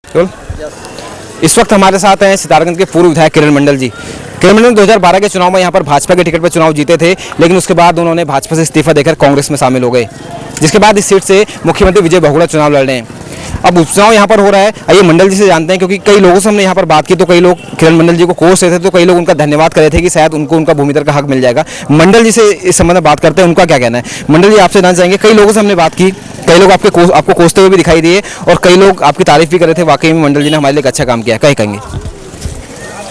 इस वक्त हमारे साथ हैं सितारगंज के पूर्व विधायक किरण मंडल जी। किरण मंडल 2012 के चुनाव में यहाँ पर भाजपा के टिकट पर चुनाव जीते थे, लेकिन उसके बाद उन्होंने भाजपा से इस्तीफा देकर कांग्रेस में शामिल हो गए, जिसके बाद इस सीट से मुख्यमंत्री विजय बहुगुणा चुनाव लड़ रहे हैं। अब उपचुनाव यहाँ पर हो रहा है। आइए मंडल जी से जानते हैं, क्योंकि कई लोगों से हमने यहाँ पर बात की तो कई लोग किरण मंडल जी को कोस रहे थे, तो कई लोग उनका धन्यवाद कर रहे थे कि शायद उनको उनका भूमिधर का हक मिल जाएगा। मंडल जी से इस संबंध में बात करते हैं, उनका क्या कहना है। मंडल जी, आपसे जानना चाहेंगे, कई लोगों से हमने बात की, कई लोग आपको कोसते हुए भी दिखाई दिए और कई लोग आपकी तारीफ भी कर रहे थे। वाकई में मंडल जी ने हमारे लिए एक अच्छा काम किया है, क्या कहेंगे।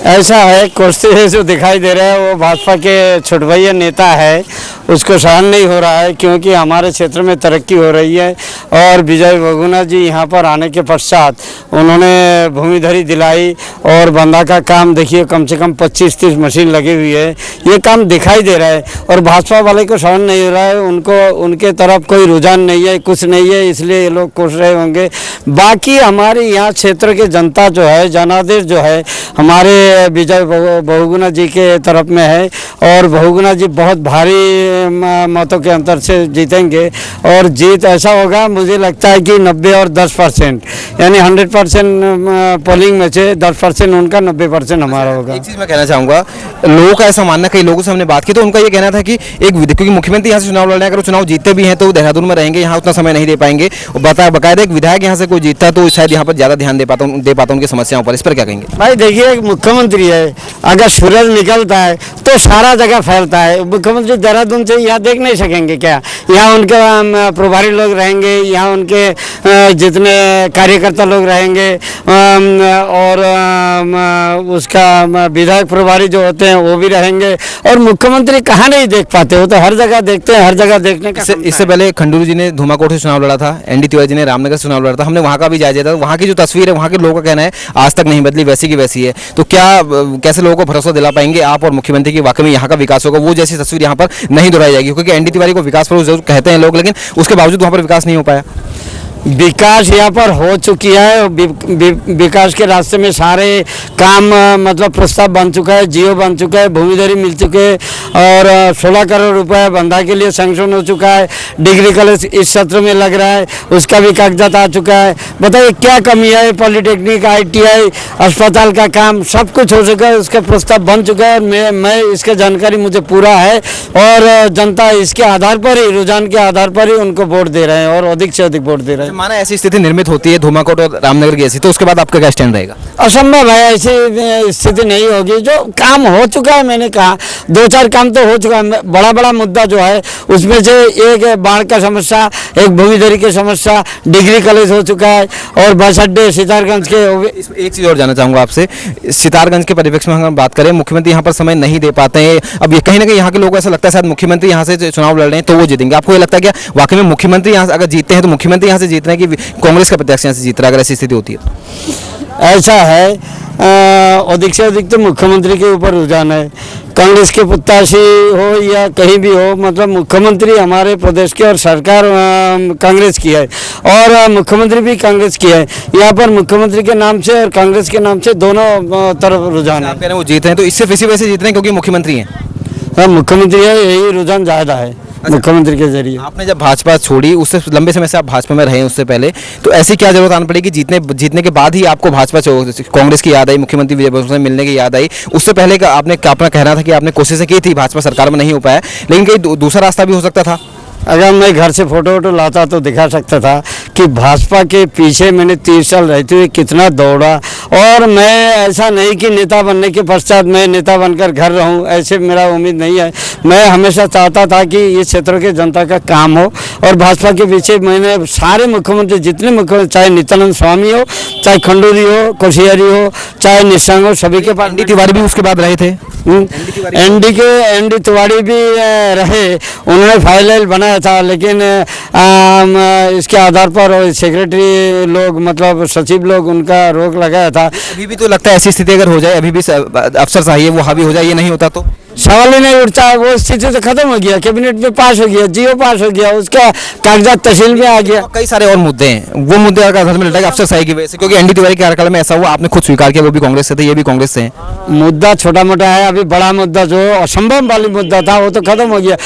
ऐसा है, कोसते हुए जो दिखाई दे रहा है वो भाजपा के छोटभैया नेता है, उसको सहन नहीं हो रहा है, क्योंकि हमारे क्षेत्र में तरक्की हो रही है। और विजय बहुगुणा जी यहाँ पर आने के पश्चात उन्होंने भूमिधरी दिलाई और बंदा का काम देखिए, कम से कम 25-30 मशीन लगी हुई है, ये काम दिखाई दे रहा है। और भाजपा वाले को सहन नहीं हो रहा है, उनके तरफ कोई रुझान नहीं है, कुछ नहीं है, इसलिए ये लोग कोस रहे होंगे। बाकी हमारे यहाँ क्षेत्र के जनता जो है, जनादेश जो है, हमारे विजय बहुगुणा जी के तरफ में है और बहुगुणा जी बहुत भारी मतों के अंतर से जीतेंगे। और जीत ऐसा होगा, मुझे लगता है कि 90 और 10%, यानी 100% पोलिंग में से 10% उनका, 90% हमारा होगा। एक चीज़ मैं कहना चाहूँगा, लोगों का ऐसा मानना, कई लोगों से हमने बात की तो उनका ये कहना था कि क्योंकि मुख्यमंत्री यहाँ से चुनाव लड़ रहे हैं, अगर वो चुनाव जीतते भी हैं तो देहरादून में रहेंगे, यहाँ उतना समय नहीं दे पाएंगे। बाकायदा एक विधायक यहाँ से कोई जीतता है तो शायद यहाँ पर ज़्यादा ध्यान दे पाता उनकी समस्याओं पर। इस पर क्या कहेंगे। भाई देखिए, एक मुख्यमंत्री है, अगर सूरज निकलता है तो सारा जगह फैलता है। मुख्यमंत्री देहरादून से यहाँ देख नहीं सकेंगे क्या? यहाँ उनके प्रभारी लोग रहेंगे, यहाँ उनके जितने कार्यकर्ता लोग रहेंगे और उसका विधायक प्रभारी जो होते हैं वो भी रहेंगे। और मुख्यमंत्री कहाँ नहीं देख पाते, वो तो हर जगह देखते हैं, हर जगह देखने का। इससे पहले खंडूरी जी ने धूमाकोट से चुनाव लड़ा था, एनडी तिवारी जी ने रामनगर से चुनाव लड़ा था, हमने वहाँ का भी जायजा था। वहाँ की जो तस्वीर है, वहाँ के लोगों का कहना है आज तक नहीं बदली, वैसी की वैसी है। तो क्या कैसे लोगों को भरोसा दिला पाएंगे आप और मुख्यमंत्री की वाकई में यहाँ का विकास होगा, वो जैसी तस्वीर यहाँ पर नहीं दोहराई जाएगी? क्योंकि एनडी तिवारी को विकास पर जरूर कहते हैं लोग, लेकिन उसके बावजूद वहाँ पर विकास नहीं हो पाया। विकास यहाँ पर हो चुकी है। विकास के रास्ते में सारे काम मतलब प्रस्ताव बन चुका है, जियो बन चुका है, भूमिधरी मिल चुके हैं और 16 करोड़ रुपए बंदा के लिए सैंक्शन हो चुका है। डिग्री कॉलेज इस सत्र में लग रहा है, उसका भी कागजात आ चुका है। बताइए क्या कमी है? पॉलिटेक्निक, ITI, अस्पताल का काम सब कुछ हो चुका है, उसका प्रस्ताव बन चुका है। मैं इसका जानकारी मुझे पूरा है और जनता इसके आधार पर ही, रुझान के आधार पर ही उनको वोट दे रहे हैं और अधिक से अधिक वोट दे रहे हैं। माना ऐसी स्थिति निर्मित होती है धूमाकोट और रामनगर की ऐसी, तो उसके बाद आपका क्या स्टैंड रहेगा? असंभव है, ऐसी स्थिति नहीं होगी। जो काम हो चुका है, मैंने कहा 2-4 काम तो हो चुका है। बड़ा बड़ा मुद्दा जो है उसमें से एक बाढ़ का समस्या, एक भूमिधरी की समस्या, डिग्री कॉलेज हो चुका है और बस अड्डे सितारगंज के। एक चीज़ और जानना चाहूँगा आपसे, सितारगंज के परिप्रेक्ष्य में हम बात करें, मुख्यमंत्री यहाँ पर समय नहीं दे पाते हैं। अब ये कहीं ना कहीं यहाँ के लोगों को ऐसा लगता है शायद मुख्यमंत्री यहाँ से चुनाव लड़ रहे हैं तो वो जीतेंगे। आपको ये लगता है क्या वाकई में मुख्यमंत्री यहाँ अगर जीतते हैं तो मुख्यमंत्री यहाँ से जीत रहे हैं कि कांग्रेस का प्रत्याशी यहाँ से जीत रहा है, अगर ऐसी स्थिति होती है? ऐसा है, अधिक से अधिक तो मुख्यमंत्री के ऊपर रुझान है। कांग्रेस के प्रत्याशी हो या कहीं भी हो, मतलब मुख्यमंत्री हमारे प्रदेश के और सरकार कांग्रेस की है और मुख्यमंत्री भी कांग्रेस की है। यहाँ पर मुख्यमंत्री के नाम से और कांग्रेस के नाम से दोनों तरफ रुझान है। आप कह रहे हैं वो जीत रहे हैं तो इससे इसी वजह से जीत रहे हैं क्योंकि मुख्यमंत्री हैं? हाँ, मुख्यमंत्री है, यही रुझान ज़्यादा है। मुख्यमंत्री के जरिए। आपने जब भाजपा छोड़ी, उससे लंबे समय से आप भाजपा में रहे, उससे पहले तो ऐसी क्या जरूरत आनी पड़ी कि जीतने के बाद ही आपको भाजपा कांग्रेस की याद आई, मुख्यमंत्री विजय बहुगुणा से मिलने की याद आई? उससे पहले का आपने अपना कहना था कि आपने कोशिशें की थी, भाजपा सरकार में नहीं हो पाया, लेकिन कहीं दूसरा रास्ता भी हो सकता था? अगर मैं घर से फोटो लाता तो दिखा सकता था कि भाजपा के पीछे मैंने 30 साल रहते हुए कितना दौड़ा। और मैं ऐसा नहीं कि नेता बनने के पश्चात मैं नेता बनकर घर रहूं, ऐसे मेरा उम्मीद नहीं है। मैं हमेशा चाहता था कि इस क्षेत्र के जनता का काम हो और भाजपा के पीछे मैंने सारे मुख्यमंत्री, जितने मुख्यमंत्री, चाहे नित्यानंद स्वामी हो, चाहे खंडूरी हो, कोशियारी हो, चाहे निशंक हो, सभी के पास। एनडी तिवारी भी उसके बाद रहे थे। एनडी तिवारी भी रहे, उन्होंने फाइल बनाया था, लेकिन इसके आधार पर सेक्रेटरी लोग, मतलब सचिव लोग, उनका रोक लगाया था। अभी भी तो लगता है ऐसी स्थिति अगर हो जाए, अभी भी अफसर चाहिए वो हावी हो जाए, ये नहीं होता तो सवाल ही नहीं उठता है। वो स्थिति तो खत्म हो गया, कैबिनेट में पास हो गया, जियो पास हो गया, उसका कागजात तहसील में आ गया। कई सारे और मुद्दे हैं, वो मुद्दे अगर में लटका है अफसरशाही की वजह से, क्योंकि एनडी तिवारी के कार्यकाल में ऐसा हुआ, आपने खुद स्वीकार किया, वो भी कांग्रेस से थे, ये भी कांग्रेस से हैं। मुद्दा छोटा मोटा है, अभी बड़ा मुद्दा जो असंभव वाली मुद्दा था वो तो खत्म हो गया,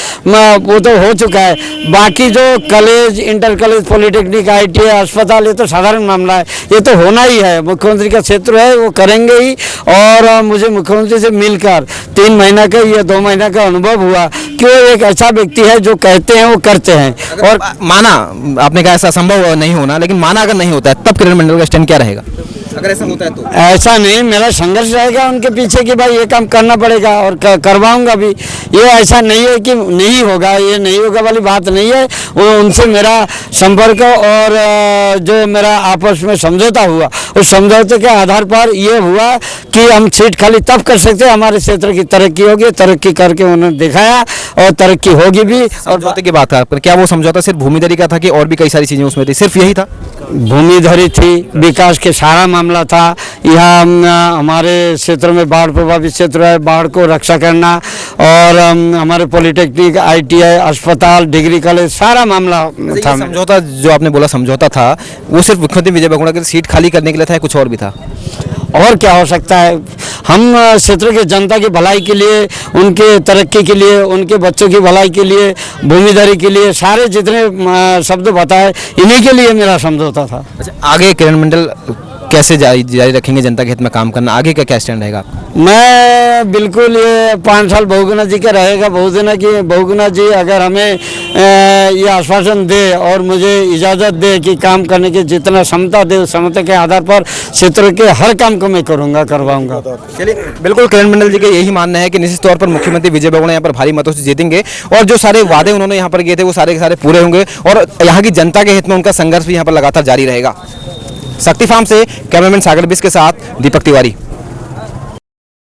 वो तो हो चुका है। बाकी जो college, inter college, polytechnic, ITI, अस्पताल, ये तो साधारण मामला है, ये तो होना ही है। मुख्यमंत्री का क्षेत्र है, वो करेंगे ही। और मुझे मुख्यमंत्री से मिलकर 3 महीना का या 2 महीना का अनुभव हुआ कि वो एक ऐसा व्यक्ति है जो कहते हैं वो करते हैं। और माना, आपने कहा ऐसा संभव नहीं होना, लेकिन माना अगर नहीं होता है तब किरण मंडल का स्टैंड क्या रहेगा अगर ऐसा होता है तो? ऐसा नहीं, मेरा संघर्ष रहेगा उनके पीछे कि भाई ये काम करना पड़ेगा और करवाऊंगा भी। ये ऐसा नहीं है कि नहीं होगा, ये नहीं होगा वाली बात नहीं है। वो उनसे मेरा संपर्क और जो मेरा आपस में समझौता हुआ, उस समझौते के आधार पर ये हुआ कि हम सीट खाली तब कर सकते हैं हमारे क्षेत्र की तरक्की होगी। तरक्की करके उन्होंने दिखाया और तरक्की होगी भी। और समझौते की बात है, क्या वो समझौता सिर्फ भूमिधरी का था कि और भी कई सारी चीजें उसमें थी? सिर्फ यही था? भूमिधरी थी, विकास के सारा मामला था। यहाँ हमारे क्षेत्र में बाढ़ प्रभावित क्षेत्र है, बाढ़ को रक्षा करना, और हमारे पॉलिटेक्निक, ITI, अस्पताल, डिग्री कॉलेज, सारा मामला था। समझौता जो आपने बोला समझौता था, वो सिर्फ मुख्यमंत्री विजय बहुगुणा की सीट खाली करने के लिए था या कुछ और भी था? और क्या हो सकता है? हम क्षेत्र के जनता की भलाई के लिए, उनके तरक्की के लिए, उनके बच्चों की भलाई के लिए, भूमिधरी के लिए, सारे जितने शब्द बताए, इन्हीं के लिए मेरा समझौता था। अच्छा, आगे किरण मंडल कैसे जारी रखेंगे जनता के हित में काम करना? आगे का क्या स्टैंड रहेगा? मैं बिल्कुल, ये 5 साल बहुगुणा जी का रहेगा। बहुगुणा जी अगर हमें ये आश्वासन दे और मुझे इजाज़त दे कि काम करने की जितना क्षमता दे, उस क्षमता के आधार पर क्षेत्र के हर काम को मैं करूँगा, करवाऊँगा। चलिए, बिल्कुल किरण मंडल जी का यही मानना है कि निश्चित तौर पर मुख्यमंत्री विजय बहुगुणा यहाँ पर भारी मतों से जीतेंगे और जो सारे वादे उन्होंने यहाँ पर किए थे वो सारे के सारे पूरे होंगे और यहाँ की जनता के हित में उनका संघर्ष भी यहाँ पर लगातार जारी रहेगा। शक्ति फार्म से कैमरामैन सागर बिस के साथ दीपक तिवारी।